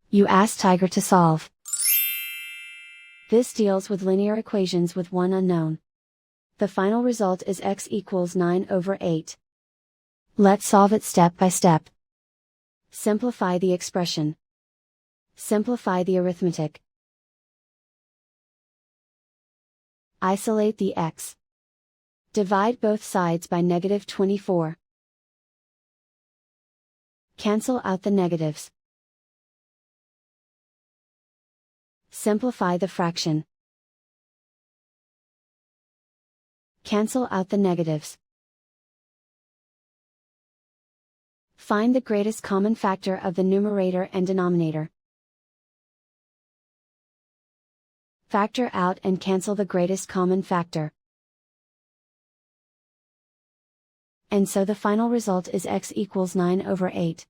You ask Tiger to solve. This deals with linear equations with one unknown. The final result is x equals 9/8. Let's solve it step by step. Simplify the expression. Simplify the arithmetic. Isolate the x. Divide both sides by -24. Cancel out the negatives. Simplify the fraction. Cancel out the negatives. Find the greatest common factor of the numerator and denominator. Factor out and cancel the greatest common factor. And so the final result is x equals 9/8.